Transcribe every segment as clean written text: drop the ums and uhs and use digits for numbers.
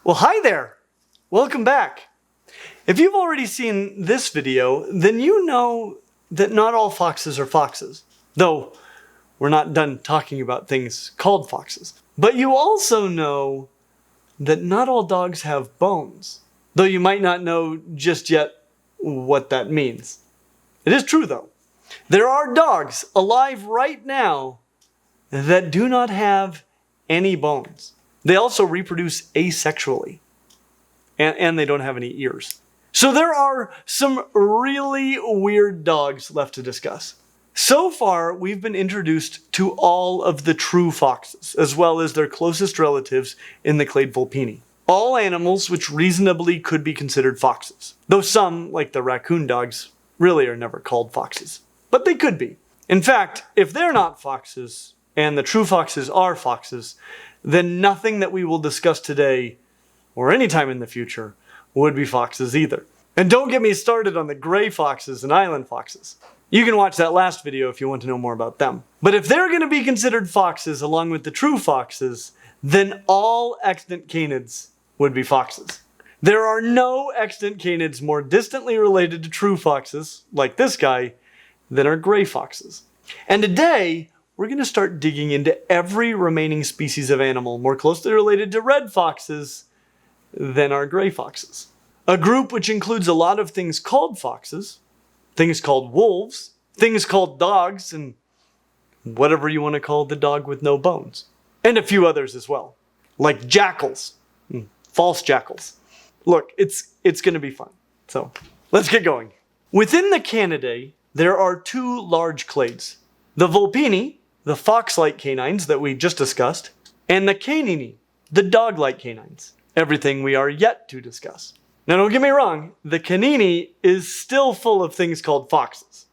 Well, hi there! Welcome back! If you've already seen this video, then you know that not all foxes are foxes. Though, we're not done talking about things called foxes. But you also know that not all dogs have bones. Though you might not know just yet what that means. It is true though. There are dogs alive right now that do not have any bones. They also reproduce asexually. And they don't have any ears. So there are some really weird dogs left to discuss. So far, we've been introduced to all of the true foxes, as well as their closest relatives in the clade Vulpini. All animals which reasonably could be considered foxes. Though some, like the raccoon dogs, really are never called foxes. But they could be. In fact, if they're not foxes, and the true foxes are foxes, then nothing that we will discuss today, or any time in the future, would be foxes either. And don't get me started on the gray foxes and island foxes. You can watch that last video if you want to know more about them. But if they're going to be considered foxes along with the true foxes, then all extant canids would be foxes. There are no extant canids more distantly related to true foxes, like this guy, than are gray foxes. And today, we're going to start digging into every remaining species of animal more closely related to red foxes than are gray foxes. A group which includes a lot of things called foxes, things called wolves, things called dogs, and whatever you want to call the dog with no bones. And a few others as well, like jackals, false jackals. Look, it's going to be fun. So let's get going. Within the Canidae, there are two large clades. The Vulpini, the fox-like canines that we just discussed, and the Canini, the dog-like canines. Everything we are yet to discuss. Now don't get me wrong, the Canini is still full of things called foxes.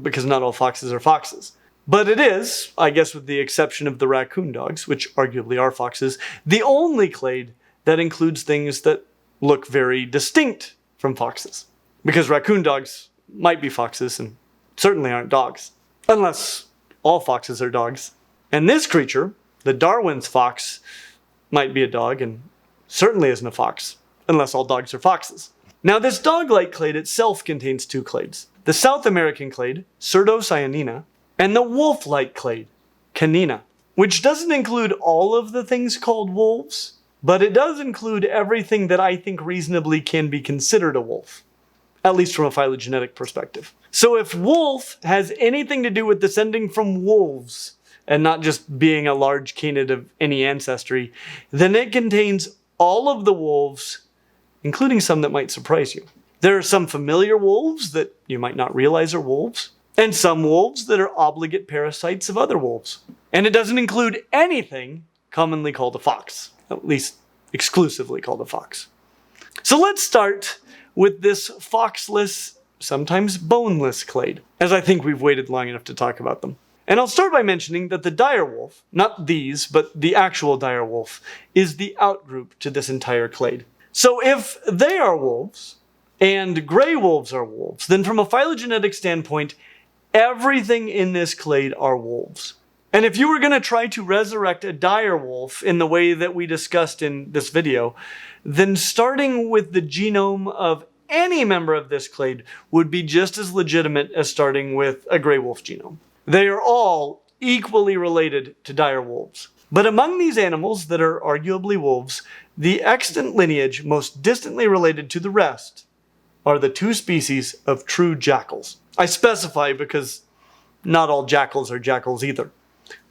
Because not all foxes are foxes. But it is, I guess with the exception of the raccoon dogs, which arguably are foxes, the only clade that includes things that look very distinct from foxes. Because raccoon dogs might be foxes and certainly aren't dogs. Unless all foxes are dogs. And this creature, the Darwin's fox, might be a dog and certainly isn't a fox, unless all dogs are foxes. Now this dog-like clade itself contains two clades. The South American clade, Cerdocyanina, and the wolf-like clade, Canina, which doesn't include all of the things called wolves, but it does include everything that I think reasonably can be considered a wolf, at least from a phylogenetic perspective. So if wolf has anything to do with descending from wolves, and not just being a large canid of any ancestry, then it contains all of the wolves, including some that might surprise you. There are some familiar wolves that you might not realize are wolves, and some wolves that are obligate parasites of other wolves. And it doesn't include anything commonly called a fox, at least exclusively called a fox. So let's start with this foxless, sometimes boneless clade, as I think we've waited long enough to talk about them. And I'll start by mentioning that the dire wolf, not these, but the actual dire wolf, is the outgroup to this entire clade. So if they are wolves, and gray wolves are wolves, then from a phylogenetic standpoint, everything in this clade are wolves. And if you were going to try to resurrect a dire wolf in the way that we discussed in this video, then starting with the genome of any member of this clade would be just as legitimate as starting with a gray wolf genome. They are all equally related to dire wolves. But among these animals that are arguably wolves, the extant lineage most distantly related to the rest are the two species of true jackals. I specify because not all jackals are jackals either.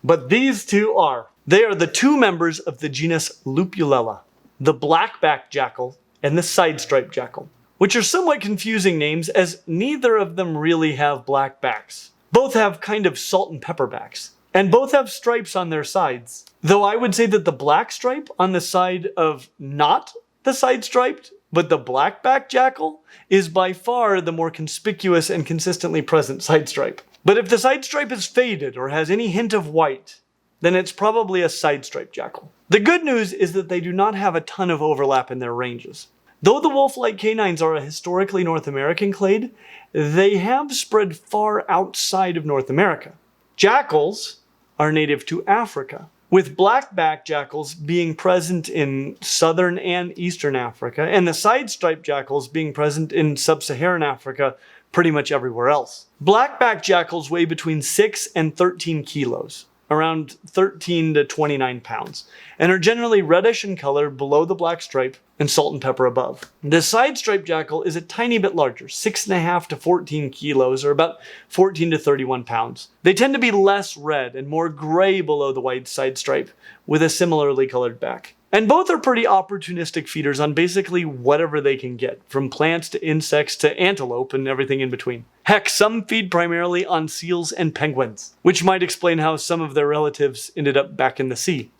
But these two are. They are the two members of the genus Lupulella, the black-backed jackal and the side-striped jackal, which are somewhat confusing names as neither of them really have black backs. Both have kind of salt and pepper backs, and both have stripes on their sides. Though I would say that the black stripe on the side of not the side-striped, but the black-backed jackal is by far the more conspicuous and consistently present side stripe. But if the side stripe is faded or has any hint of white, then it's probably a side-striped jackal. The good news is that they do not have a ton of overlap in their ranges. Though the wolf-like canines are a historically North American clade, they have spread far outside of North America. Jackals are native to Africa, with black-backed jackals being present in southern and eastern Africa, and the side-striped jackals being present in sub-Saharan Africa pretty much everywhere else. Black-backed jackals weigh between 6 and 13 kilos, around 13 to 29 pounds, and are generally reddish in color below the black stripe and salt and pepper above. The side-striped jackal is a tiny bit larger, 6.5 to 14 kilos, or about 14 to 31 pounds. They tend to be less red and more gray below the white side stripe, with a similarly colored back. And both are pretty opportunistic feeders on basically whatever they can get, from plants to insects to antelope and everything in between. Heck, some feed primarily on seals and penguins, which might explain how some of their relatives ended up back in the sea,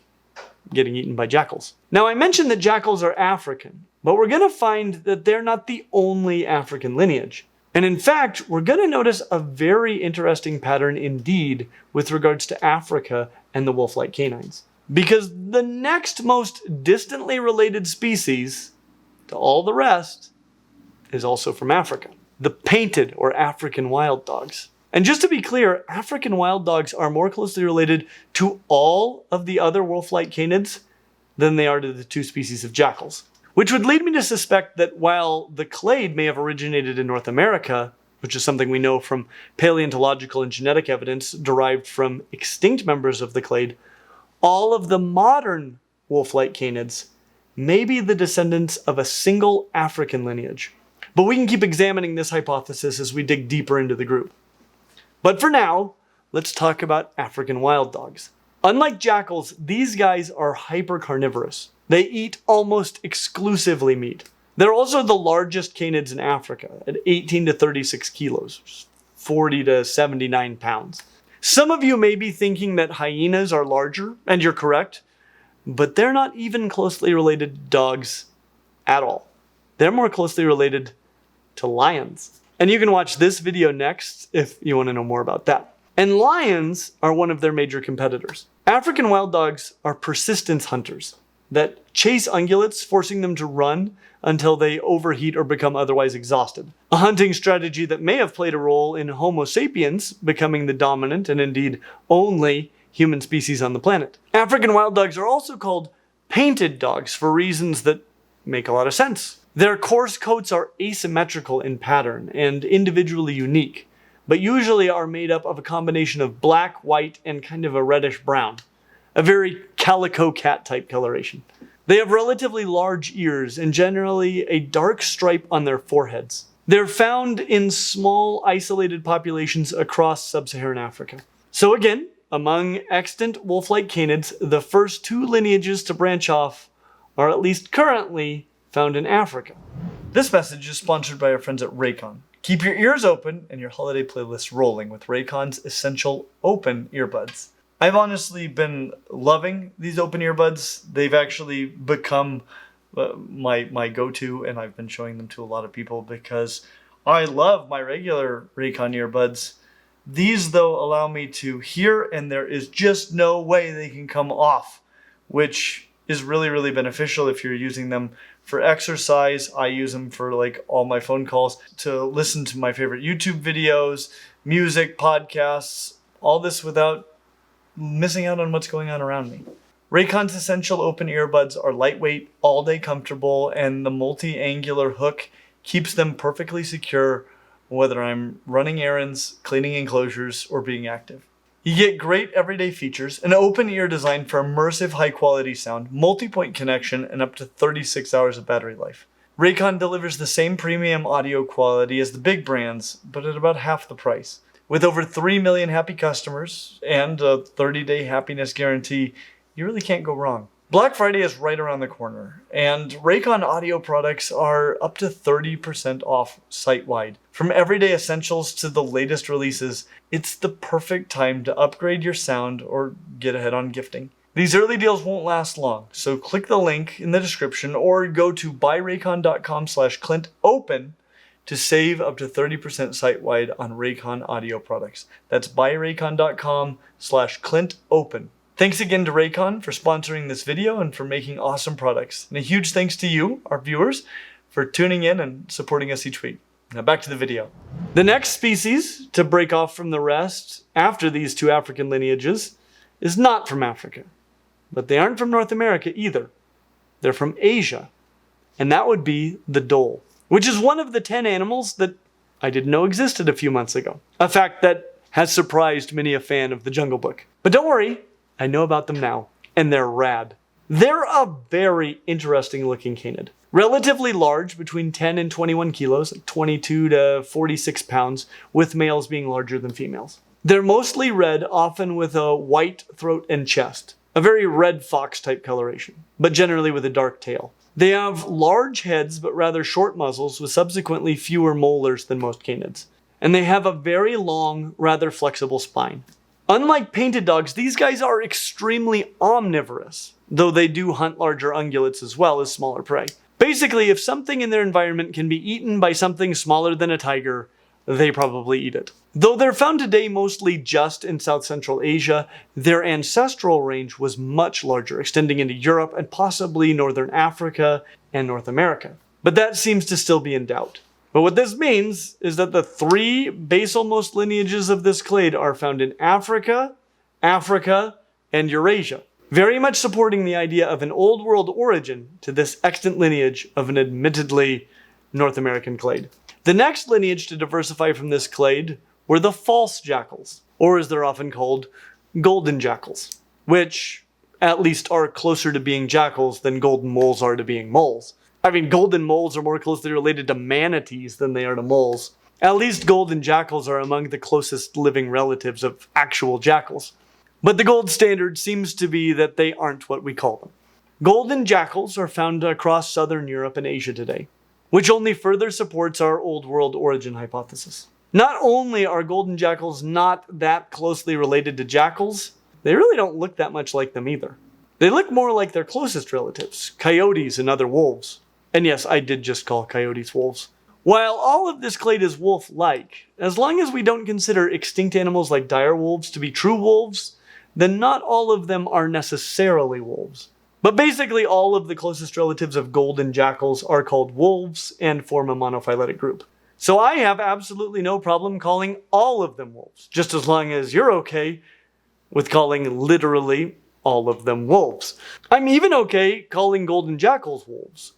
getting eaten by jackals. Now, I mentioned that jackals are African, but we're going to find that they're not the only African lineage. And in fact, we're going to notice a very interesting pattern indeed with regards to Africa and the wolf-like canines. Because the next most distantly related species to all the rest is also from Africa. The painted or African wild dogs. And just to be clear, African wild dogs are more closely related to all of the other wolf-like canids than they are to the two species of jackals. Which would lead me to suspect that while the clade may have originated in North America, which is something we know from paleontological and genetic evidence derived from extinct members of the clade, all of the modern wolf-like canids may be the descendants of a single African lineage. But we can keep examining this hypothesis as we dig deeper into the group. But for now, let's talk about African wild dogs. Unlike jackals, these guys are hypercarnivorous. They eat almost exclusively meat. They're also the largest canids in Africa at 18 to 36 kilos, 40 to 79 pounds. Some of you may be thinking that hyenas are larger, and you're correct, but they're not even closely related to dogs at all. They're more closely related to lions. And you can watch this video next if you want to know more about that. And lions are one of their major competitors. African wild dogs are persistence hunters that chase ungulates, forcing them to run until they overheat or become otherwise exhausted. A hunting strategy that may have played a role in Homo sapiens becoming the dominant and indeed only human species on the planet. African wild dogs are also called painted dogs for reasons that make a lot of sense. Their coarse coats are asymmetrical in pattern and individually unique, but usually are made up of a combination of black, white, and kind of a reddish brown. A very calico cat type coloration. They have relatively large ears and generally a dark stripe on their foreheads. They're found in small isolated populations across sub-Saharan Africa. So again, among extant wolf-like canids, the first two lineages to branch off are at least currently found in Africa. This message is sponsored by our friends at Raycon. Keep your ears open and your holiday playlist rolling with Raycon's Essential Open Earbuds. I've honestly been loving these open earbuds. They've actually become my go-to, and I've been showing them to a lot of people because I love my regular Raycon earbuds. These, though, allow me to hear, and there is just no way they can come off, which is really, really beneficial if you're using them for exercise. I use them for like all my phone calls, to listen to my favorite YouTube videos, music, podcasts, all this without missing out on what's going on around me. Raycon's Essential Open Earbuds are lightweight, all-day comfortable, and the multi-angular hook keeps them perfectly secure whether I'm running errands, cleaning enclosures, or being active. You get great everyday features, an open ear design for immersive high-quality sound, multi-point connection, and up to 36 hours of battery life. Raycon delivers the same premium audio quality as the big brands, but at about half the price. With over 3 million happy customers and a 30-day happiness guarantee, you really can't go wrong. Black Friday is right around the corner, and Raycon audio products are up to 30% off site-wide. From everyday essentials to the latest releases, it's the perfect time to upgrade your sound or get ahead on gifting. These early deals won't last long, so click the link in the description or go to buyraycon.com/ClintOpen to save up to 30% site-wide on Raycon audio products. That's buyraycon.com/ClintOpen. Thanks again to Raycon for sponsoring this video and for making awesome products. And a huge thanks to you, our viewers, for tuning in and supporting us each week. Now back to the video. The next species to break off from the rest after these two African lineages is not from Africa. but they aren't from North America either. They're from Asia, and that would be the dhole, which is one of the 10 animals that I didn't know existed a few months ago. A fact that has surprised many a fan of the Jungle Book. But don't worry, I know about them now, and they're rad. They're a very interesting looking canid. Relatively large, between 10 and 21 kilos, 22 to 46 pounds, with males being larger than females. They're mostly red, often with a white throat and chest. A very red fox type coloration, but generally with a dark tail. They have large heads but rather short muzzles with subsequently fewer molars than most canids. And they have a very long, rather flexible spine. Unlike painted dogs, these guys are extremely omnivorous, though they do hunt larger ungulates as well as smaller prey. Basically, if something in their environment can be eaten by something smaller than a tiger, they probably eat it. Though they're found today mostly just in South Central Asia, their ancestral range was much larger, extending into Europe and possibly Northern Africa and North America. But that seems to still be in doubt. But what this means is that the 3 basalmost lineages of this clade are found in Africa, and Eurasia, very much supporting the idea of an old world origin to this extant lineage of an admittedly North American clade. The next lineage to diversify from this clade were the false jackals, or as they're often called, golden jackals, which at least are closer to being jackals than golden moles are to being moles. I mean, golden moles are more closely related to manatees than they are to moles. At least golden jackals are among the closest living relatives of actual jackals. But the gold standard seems to be that they aren't what we call them. Golden jackals are found across southern Europe and Asia today, which only further supports our old world origin hypothesis. Not only are golden jackals not that closely related to jackals, they really don't look that much like them either. They look more like their closest relatives, coyotes and other wolves. And yes, I did just call coyotes wolves. While all of this clade is wolf-like, as long as we don't consider extinct animals like dire wolves to be true wolves, then not all of them are necessarily wolves. But basically all of the closest relatives of golden jackals are called wolves and form a monophyletic group. So I have absolutely no problem calling all of them wolves, just as long as you're okay with calling literally all of them wolves. I'm even okay calling golden jackals wolves.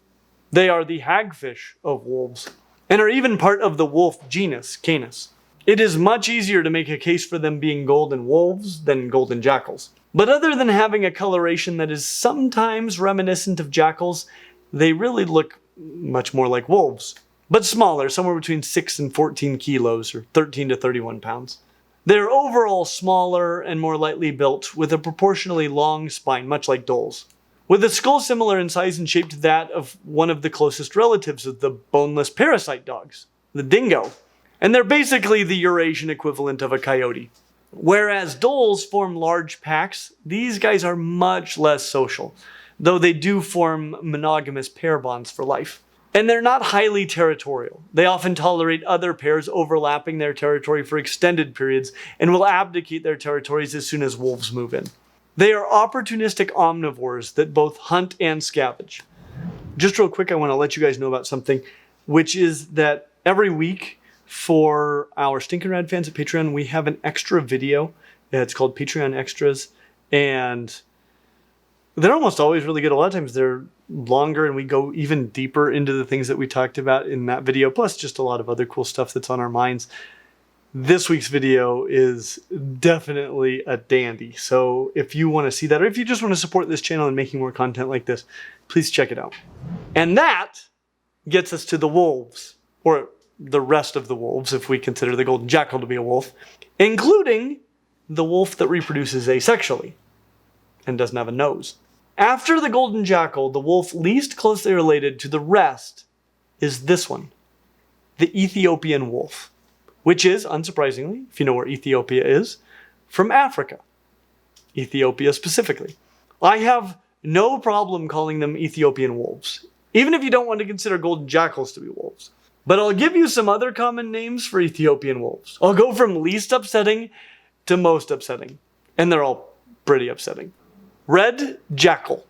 They are the hagfish of wolves, and are even part of the wolf genus, Canis. It is much easier to make a case for them being golden wolves than golden jackals. But other than having a coloration that is sometimes reminiscent of jackals, they really look much more like wolves, but smaller, somewhere between 6 and 14 kilos, or 13 to 31 pounds. They're overall smaller and more lightly built, with a proportionally long spine, much like Dholes, with a skull similar in size and shape to that of one of the closest relatives of the boneless parasite dogs, the dingo. And they're basically the Eurasian equivalent of a coyote. Whereas Dholes form large packs, these guys are much less social, though they do form monogamous pair bonds for life. And they're not highly territorial. They often tolerate other pairs overlapping their territory for extended periods and will abdicate their territories as soon as wolves move in. They are opportunistic omnivores that both hunt and scavenge. Just real quick, I want to let you guys know about something, which is that every week for our Stinkin' Rad fans at Patreon, we have an extra video. It's called Patreon Extras, and they're almost always really good. A lot of times they're longer and we go even deeper into the things that we talked about in that video, plus just a lot of other cool stuff that's on our minds. This week's video is definitely a dandy. So if you want to see that, or if you just want to support this channel and making more content like this, please check it out. And that gets us to the wolves, or the rest of the wolves, if we consider the golden jackal to be a wolf, including the wolf that reproduces asexually and doesn't have a nose. After the golden jackal, the wolf least closely related to the rest is this one, the Ethiopian wolf, which is, unsurprisingly, if you know where Ethiopia is, from Africa. Ethiopia specifically. I have no problem calling them Ethiopian wolves, even if you don't want to consider golden jackals to be wolves. But I'll give you some other common names for Ethiopian wolves. I'll go from least upsetting to most upsetting, and they're all pretty upsetting. Red jackal.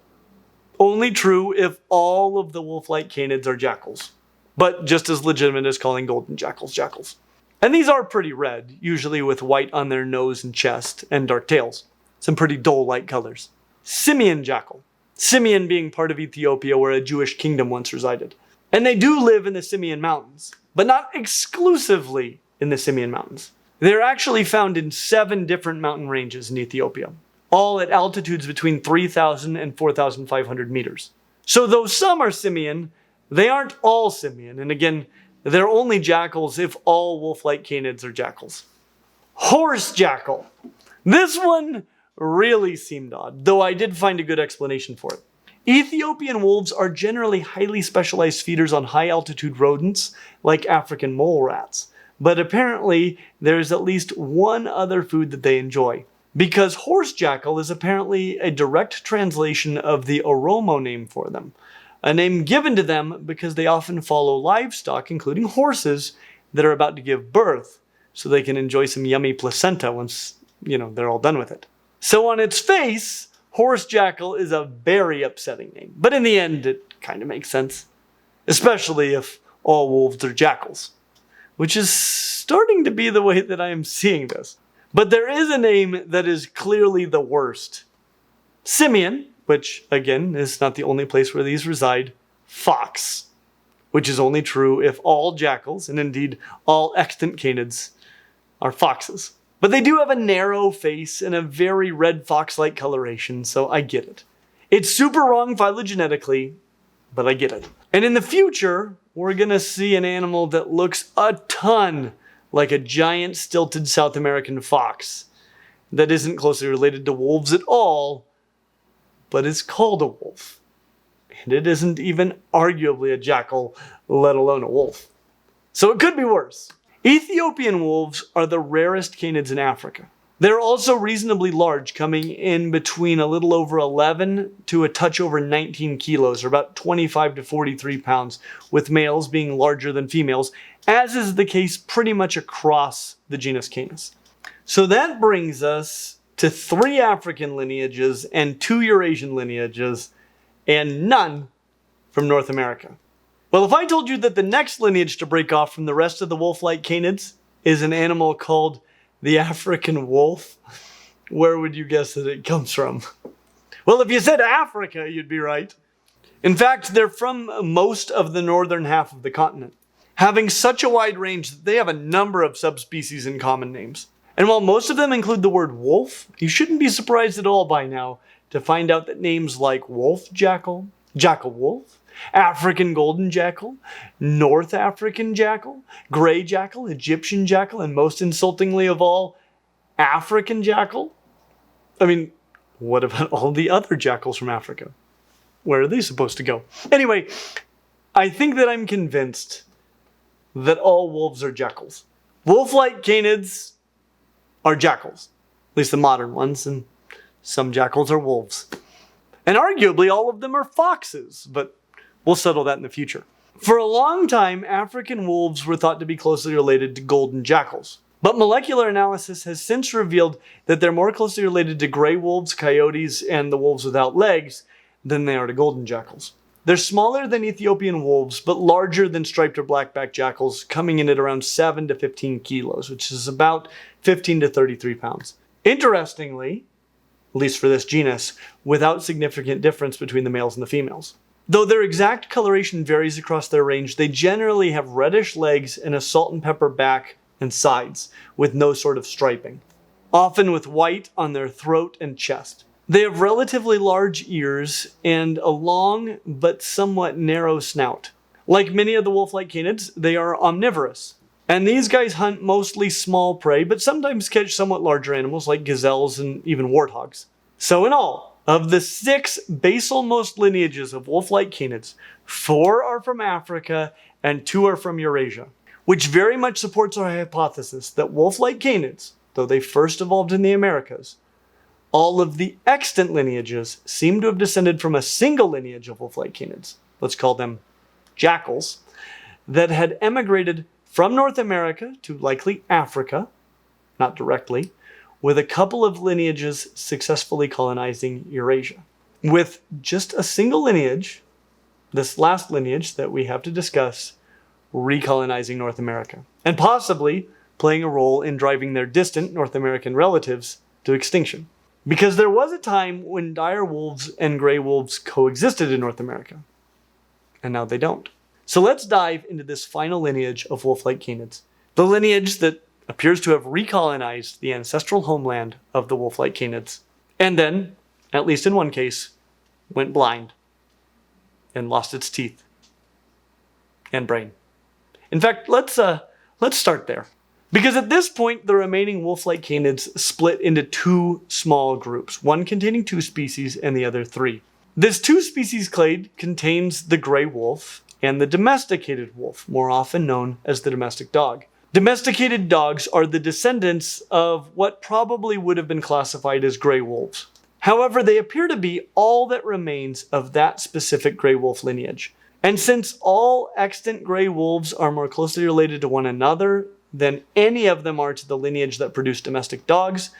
Only true if all of the wolf-like canids are jackals, but just as legitimate as calling golden jackals jackals. And these are pretty red, usually with white on their nose and chest and dark tails. Some pretty Dhole-like colors. simian jackal. Simian being part of Ethiopia where a Jewish kingdom once resided. And they do live in the Simian Mountains, but not exclusively in the Simian Mountains. They're actually found in 7 different mountain ranges in Ethiopia, all at altitudes between 3,000 and 4,500 meters. So though some are simian, they aren't all simian, and again, they're only jackals if all wolf-like canids are jackals. Horse jackal. This one really seemed odd, though I did find a good explanation for it. Ethiopian wolves are generally highly specialized feeders on high-altitude rodents like African mole rats, but apparently there's at least one other food that they enjoy, because horse jackal is apparently a direct translation of the Oromo name for them, a name given to them because they often follow livestock, including horses, that are about to give birth, so they can enjoy some yummy placenta once, they're all done with it. So on its face, horse jackal is a very upsetting name, but in the end it kind of makes sense, especially if all wolves are jackals, which is starting to be the way that I am seeing this. But there is a name that is clearly the worst. Simian, which again is not the only place where these reside. Fox, which is only true if all jackals, and indeed all extant canids, are foxes. But they do have a narrow face and a very red fox-like coloration, so I get it. It's super wrong phylogenetically, but I get it. And in the future, we're gonna see an animal that looks a ton like a giant stilted South American fox that isn't closely related to wolves at all, but is called a wolf. And it isn't even arguably a jackal, let alone a wolf. So it could be worse. Ethiopian wolves are the rarest canids in Africa. They're also reasonably large, coming in between a little over 11 to a touch over 19 kilos, or about 25 to 43 pounds, with males being larger than females, as is the case pretty much across the genus Canis. So that brings us to 3 African lineages and 2 Eurasian lineages, and none from North America. Well, if I told you that the next lineage to break off from the rest of the wolf-like canids is an animal called the African wolf, where would you guess that it comes from? Well, if you said Africa, you'd be right. In fact, they're from most of the northern half of the continent, having such a wide range that they have a number of subspecies and common names. And while most of them include the word wolf, you shouldn't be surprised at all by now to find out that names like wolf jackal, jackal wolf, African golden jackal, North African jackal, gray jackal, Egyptian jackal, and most insultingly of all, African jackal? I mean, what about all the other jackals from Africa? Where are they supposed to go? Anyway, I think that I'm convinced that all wolves are jackals. Wolf-like canids are jackals, at least the modern ones, and some jackals are wolves. And arguably all of them are foxes, but we'll settle that in the future. For a long time, African wolves were thought to be closely related to golden jackals. But molecular analysis has since revealed that they're more closely related to gray wolves, coyotes, and the wolves without legs than they are to golden jackals. They're smaller than Ethiopian wolves, but larger than striped or black-backed jackals, coming in at around 7 to 15 kilos, which is about 15 to 33 pounds. Interestingly, at least for this genus, without significant difference between the males and the females. Though their exact coloration varies across their range, they generally have reddish legs and a salt and pepper back and sides, with no sort of striping, often with white on their throat and chest. They have relatively large ears and a long but somewhat narrow snout. Like many of the wolf-like canids, they are omnivorous. And these guys hunt mostly small prey, but sometimes catch somewhat larger animals like gazelles and even warthogs. So in all, of the 6 basal-most lineages of wolf-like canids, 4 are from Africa and 2 are from Eurasia, which very much supports our hypothesis that wolf-like canids, though they first evolved in the Americas, all of the extant lineages seem to have descended from a single lineage of wolf-like canids, let's call them jackals, that had emigrated from North America to likely Africa, not directly, with a couple of lineages successfully colonizing Eurasia. With just a single lineage, this last lineage that we have to discuss, recolonizing North America, and possibly playing a role in driving their distant North American relatives to extinction. Because there was a time when dire wolves and gray wolves coexisted in North America, and now they don't. So let's dive into this final lineage of wolf-like canids, the lineage that appears to have recolonized the ancestral homeland of the wolf-like canids, and then, at least in one case, went blind and lost its teeth and brain. In fact, let's start there. Because at this point, the remaining wolf-like canids split into two small groups, one containing 2 species and the other 3. This 2-species clade contains the gray wolf and the domesticated wolf, more often known as the domestic dog. Domesticated dogs are the descendants of what probably would have been classified as gray wolves. However, they appear to be all that remains of that specific gray wolf lineage. And since all extant gray wolves are more closely related to one another than any of them are to the lineage that produced domestic dogs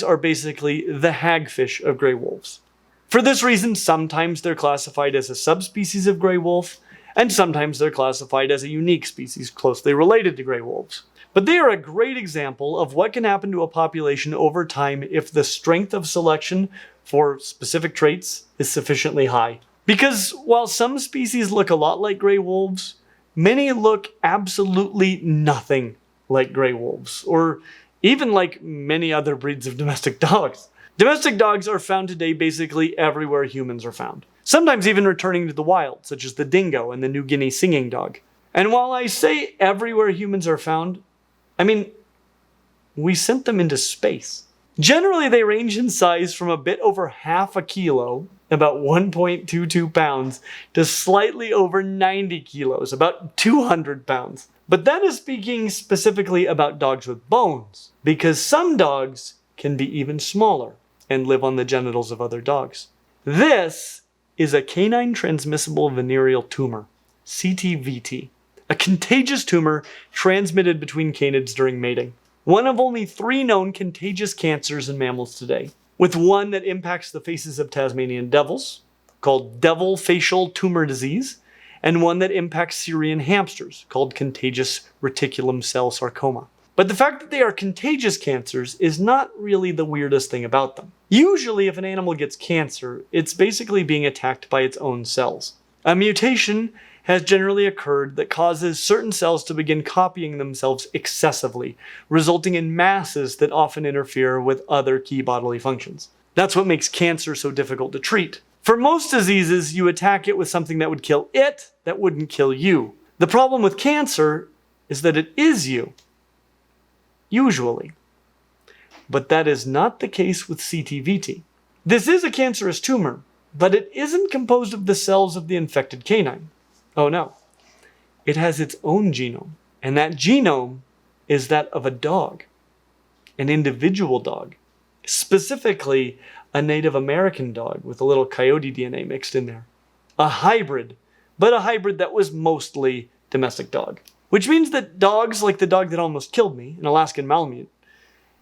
are basically the hagfish of gray wolves. For this reason, sometimes they're classified as a subspecies of gray wolf, and sometimes they're classified as a unique species closely related to gray wolves. But they are a great example of what can happen to a population over time if the strength of selection for specific traits is sufficiently high. Because while some species look a lot like gray wolves, many look absolutely nothing like gray wolves, or even like many other breeds of domestic dogs. Domestic dogs are found today basically everywhere humans are found, sometimes even returning to the wild, such as the dingo and the New Guinea singing dog. And while I say everywhere humans are found, I mean, we sent them into space. Generally, they range in size from a bit over half a kilo, about 1.22 pounds, to slightly over 90 kilos, about 200 pounds. But that is speaking specifically about dogs with bones, because some dogs can be even smaller and live on the genitals of other dogs. This is a canine transmissible venereal tumor, CTVT, a contagious tumor transmitted between canids during mating. One of only 3 known contagious cancers in mammals today, with one that impacts the faces of Tasmanian devils, called devil facial tumor disease, and one that impacts Syrian hamsters, called contagious reticulum cell sarcoma. But the fact that they are contagious cancers is not really the weirdest thing about them. Usually, if an animal gets cancer, it's basically being attacked by its own cells. A mutation has generally occurred that causes certain cells to begin copying themselves excessively, resulting in masses that often interfere with other key bodily functions. That's what makes cancer so difficult to treat. For most diseases, you attack it with something that would kill it, that wouldn't kill you. The problem with cancer is that it is you. Usually. But that is not the case with CTVT. This is a cancerous tumor, but it isn't composed of the cells of the infected canine. Oh no. It has its own genome, and that genome is that of a dog, an individual dog, specifically a Native American dog with a little coyote DNA mixed in there. A hybrid, but a hybrid that was mostly domestic dog. Which means that dogs like the dog that almost killed me, an Alaskan Malamute,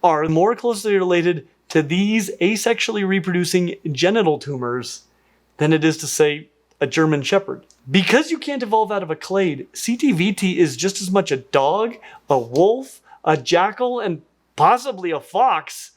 are more closely related to these asexually reproducing genital tumors than it is to, say, a German Shepherd. Because you can't evolve out of a clade, CTVT is just as much a dog, a wolf, a jackal, and possibly a fox,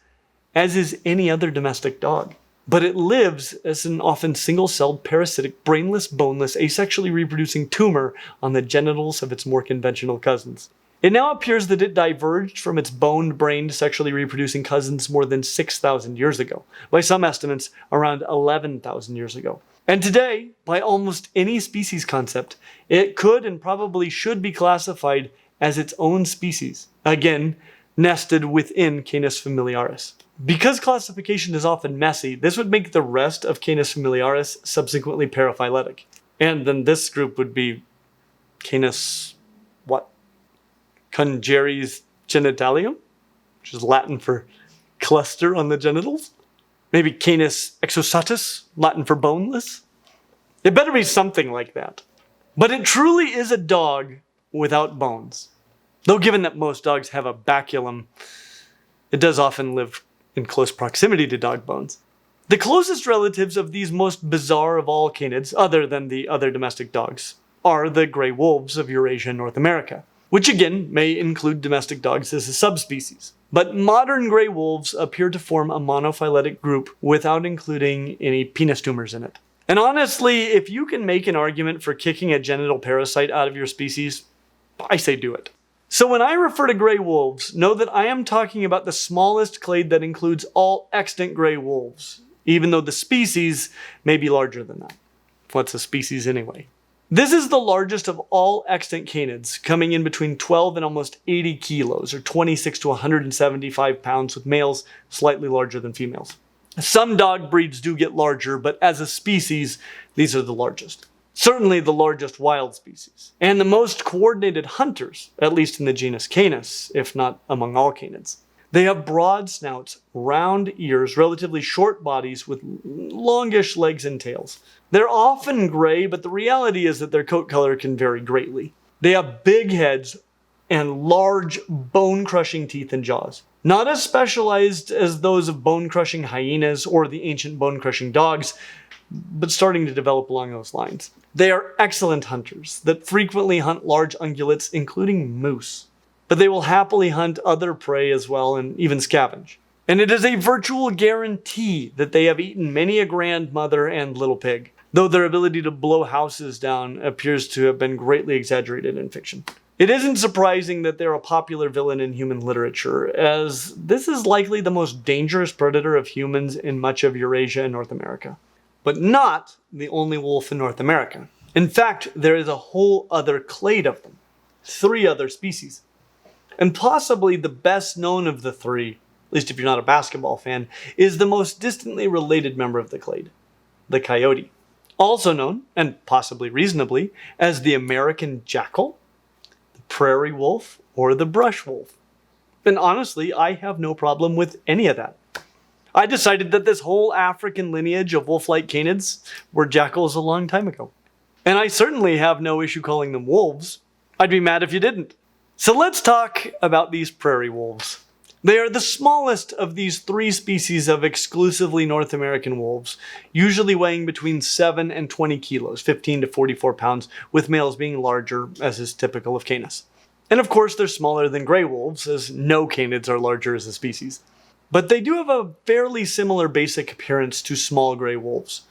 as is any other domestic dog. But it lives as an often single-celled, parasitic, brainless, boneless, asexually reproducing tumor on the genitals of its more conventional cousins. It now appears that it diverged from its boned-brained, sexually reproducing cousins more than 6,000 years ago. By some estimates, around 11,000 years ago. And today, by almost any species concept, it could and probably should be classified as its own species. Again, nested within Canis familiaris. Because classification is often messy, this would make the rest of Canis familiaris subsequently paraphyletic. And then this group would be Canis, Congeries genitalium, which is Latin for cluster on the genitals. Maybe Canis exosatus, Latin for boneless. It better be something like that. But it truly is a dog without bones. Though given that most dogs have a baculum, it does often live in close proximity to dog bones. The closest relatives of these most bizarre of all canids, other than the other domestic dogs, are the gray wolves of Eurasia and North America. which again may include domestic dogs as a subspecies. But modern gray wolves appear to form a monophyletic group without including any penis tumors in it. And honestly, if you can make an argument for kicking a genital parasite out of your species, I say do it. So when I refer to gray wolves, know that I am talking about the smallest clade that includes all extant gray wolves, even though the species may be larger than that. What's a species anyway? This is the largest of all extant canids, coming in between 12 and almost 80 kilos, or 26 to 175 pounds, with males slightly larger than females. Some dog breeds do get larger, but as a species, these are the largest. Certainly the largest wild species, and the most coordinated hunters, at least in the genus Canis, if not among all canids. They have broad snouts, round ears, relatively short bodies with longish legs and tails. They're often gray, but the reality is that their coat color can vary greatly. They have big heads and large bone-crushing teeth and jaws. Not as specialized as those of bone-crushing hyenas or the ancient bone-crushing dogs, but starting to develop along those lines. They are excellent hunters that frequently hunt large ungulates, including moose. But they will happily hunt other prey as well and even scavenge. And it is a virtual guarantee that they have eaten many a grandmother and little pig, though their ability to blow houses down appears to have been greatly exaggerated in fiction. It isn't surprising that they're a popular villain in human literature, as this is likely the most dangerous predator of humans in much of Eurasia and North America. But not the only wolf in North America. In fact, there is a whole other clade of them. 3 other species. And possibly the best known of the 3, at least if you're not a basketball fan, is the most distantly related member of the clade, the coyote. Also known, and possibly reasonably, as the American jackal, the prairie wolf, or the brush wolf. And honestly, I have no problem with any of that. I decided that this whole African lineage of wolf-like canids were jackals a long time ago. And I certainly have no issue calling them wolves. I'd be mad if you didn't. So let's talk about these prairie wolves. They are the smallest of these 3 species of exclusively North American wolves, usually weighing between 7 and 20 kilos, 15 to 44 pounds, with males being larger, as is typical of Canis. And of course, they're smaller than gray wolves, as no canids are larger as a species. But they do have a fairly similar basic appearance to small gray wolves.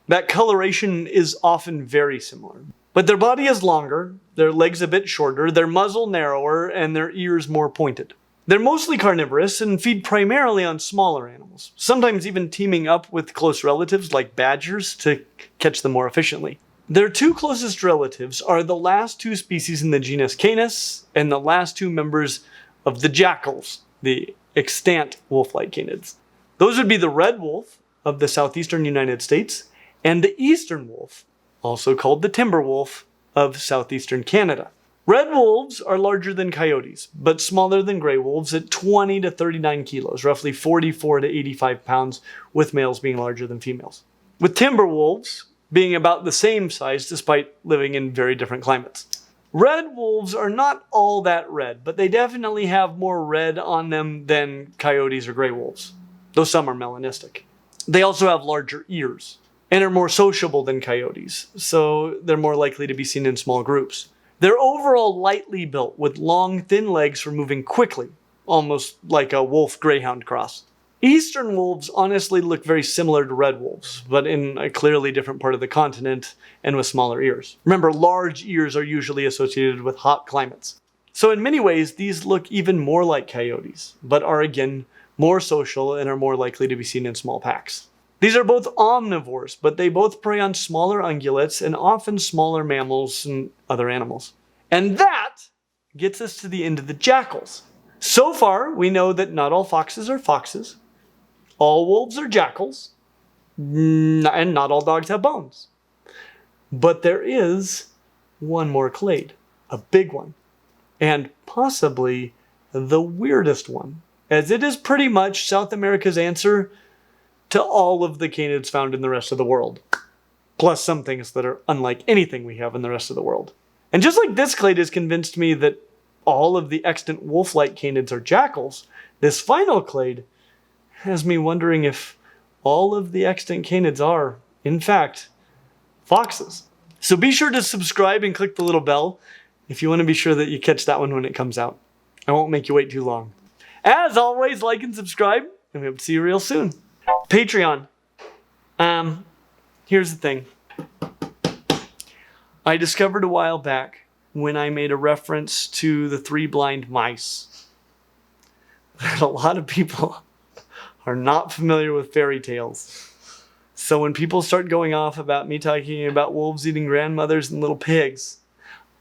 That coloration is often very similar. But their body is longer, their legs a bit shorter, their muzzle narrower, and their ears more pointed. They're mostly carnivorous and feed primarily on smaller animals, sometimes even teaming up with close relatives like badgers to catch them more efficiently. Their 2 closest relatives are the last 2 species in the genus Canis and the last 2 members of the jackals, the extant wolf-like canids. Those would be the red wolf of the southeastern United States and the eastern wolf, also called the timber wolf, of southeastern Canada. Red wolves are larger than coyotes, but smaller than gray wolves at 20 to 39 kilos, roughly 44 to 85 pounds, with males being larger than females. With timber wolves being about the same size despite living in very different climates. Red wolves are not all that red, but they definitely have more red on them than coyotes or gray wolves, though some are melanistic. They also have larger ears and are more sociable than coyotes, so they're more likely to be seen in small groups. They're overall lightly built with long, thin legs for moving quickly, almost like a wolf-greyhound cross. Eastern wolves honestly look very similar to red wolves, but in a clearly different part of the continent and with smaller ears. Remember, large ears are usually associated with hot climates. So in many ways, these look even more like coyotes, but are again more social and are more likely to be seen in small packs. These are both omnivores, but they both prey on smaller ungulates and often smaller mammals and other animals. And that gets us to the end of the jackals. So far, we know that not all foxes are foxes, all wolves are jackals, and not all dogs have bones. But there is one more clade, a big one, and possibly the weirdest one, as it is pretty much South America's answer to all of the canids found in the rest of the world, plus some things that are unlike anything we have in the rest of the world. And just like this clade has convinced me that all of the extant wolf-like canids are jackals, this final clade has me wondering if all of the extant canids are, in fact, foxes. So be sure to subscribe and click the little bell if you want to be sure that you catch that one when it comes out. I won't make you wait too long. As always, like and subscribe, and we hope to see you real soon. Patreon. Here's the thing. I discovered a while back when I made a reference to the 3 blind mice that a lot of people are not familiar with fairy tales. So when people start going off about me talking about wolves eating grandmothers and little pigs,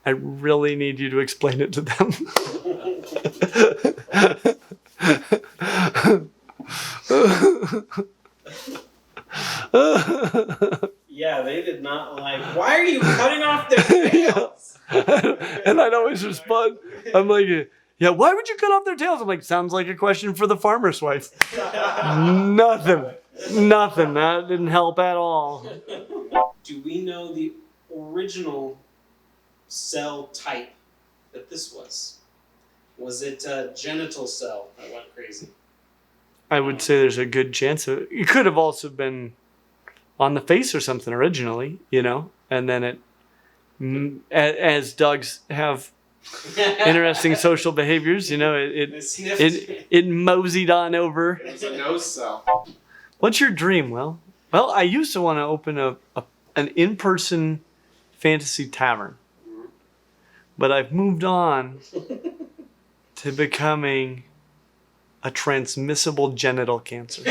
I really need you to explain it to them. Yeah, they did not like, why are you cutting off their tails? And I'd always respond, I'm like, yeah, why would you cut off their tails? I'm like, sounds like a question for the farmer's wife. Nothing. That didn't help at all. Do we know the original cell type that this was? Was it a genital cell that went crazy? I would say there's a good chance of it. It could have also been on the face or something originally, you know, and then it, as dogs have interesting social behaviors, you know, it moseyed on over. It's a nose cell. What's your dream, Will? Well, I used to want to open an in-person fantasy tavern, but I've moved on to becoming a transmissible genital cancer.